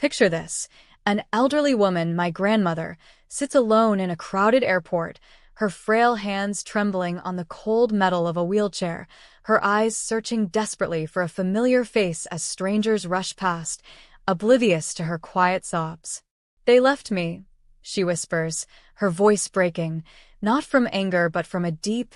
Picture this. An elderly woman, my grandmother, sits alone in a crowded airport, her frail hands trembling on the cold metal of a wheelchair, her eyes searching desperately for a familiar face as strangers rush past, oblivious to her quiet sobs. "They left me," she whispers, her voice breaking, not from anger but from a deep,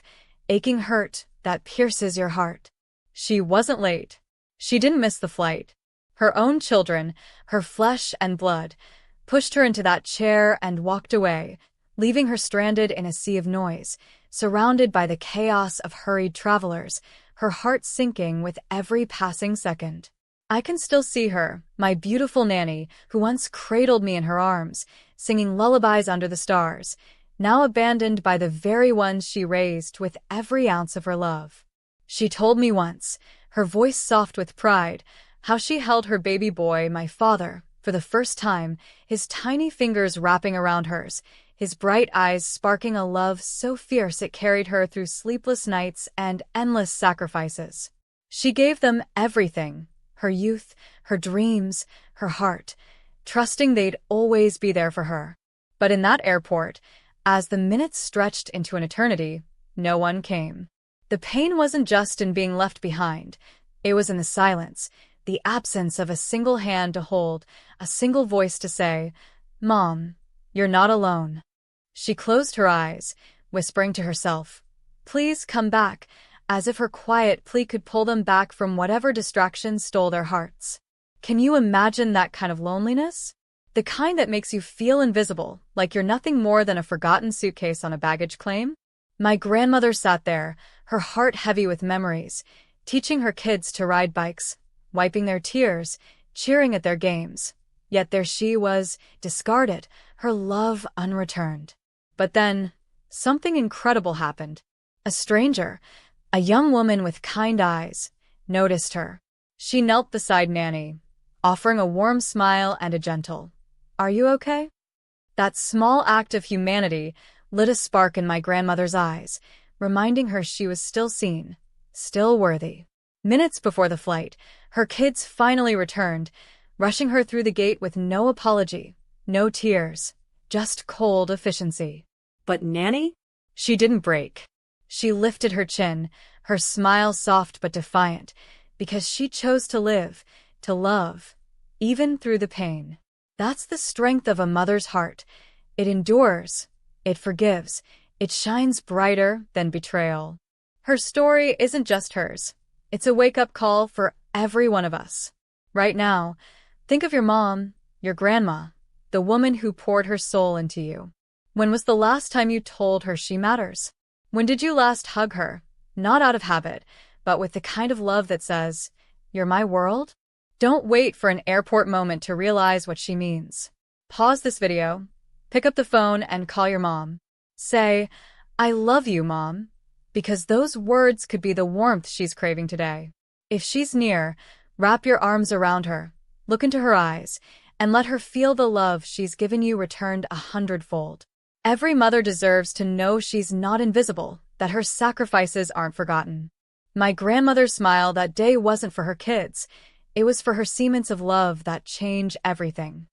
aching hurt that pierces your heart. She wasn't late. She didn't miss the flight. Her own children, her flesh and blood, pushed her into that chair and walked away, leaving her stranded in a sea of noise, surrounded by the chaos of hurried travelers, her heart sinking with every passing second. I can still see her, my beautiful nanny, who once cradled me in her arms, singing lullabies under the stars, now abandoned by the very ones she raised with every ounce of her love. She told me once, her voice soft with pride, how she held her baby boy, my father, for the first time, his tiny fingers wrapping around hers, his bright eyes sparking a love so fierce it carried her through sleepless nights and endless sacrifices. She gave them everything, her youth, her dreams, her heart, trusting they'd always be there for her. But in that airport, as the minutes stretched into an eternity, no one came. The pain wasn't just in being left behind. It was in the silence, the absence of a single hand to hold, a single voice to say, "Mom, you're not alone." She closed her eyes, whispering to herself, "Please come back," as if her quiet plea could pull them back from whatever distractions stole their hearts. Can you imagine that kind of loneliness? The kind that makes you feel invisible, like you're nothing more than a forgotten suitcase on a baggage claim? My grandmother sat there, her heart heavy with memories, teaching her kids to ride bikes, wiping their tears, cheering at their games. Yet there she was, discarded, her love unreturned. But then, something incredible happened. A stranger, a young woman with kind eyes, noticed her. She knelt beside Nanny, offering a warm smile and a gentle, "Are you okay?" That small act of humanity lit a spark in my grandmother's eyes, reminding her she was still seen, still worthy. Minutes before the flight, her kids finally returned, rushing her through the gate with no apology, no tears, just cold efficiency. But Nanny? She didn't break. She lifted her chin, her smile soft but defiant, because she chose to live, to love, even through the pain. That's the strength of a mother's heart. It endures, it forgives, it shines brighter than betrayal. Her story isn't just hers. It's a wake-up call for every one of us. Right now, think of your mom, your grandma, the woman who poured her soul into you. When was the last time you told her she matters? When did you last hug her? Not out of habit, but with the kind of love that says, "You're my world"? Don't wait for an airport moment to realize what she means. Pause this video, pick up the phone and call your mom. Say, "I love you, Mom," because those words could be the warmth she's craving today. If she's near, wrap your arms around her, look into her eyes, and let her feel the love she's given you returned 100-fold. Every mother deserves to know she's not invisible, that her sacrifices aren't forgotten. My grandmother's smile that day wasn't for her kids. It was for her Siemens of love that changed everything.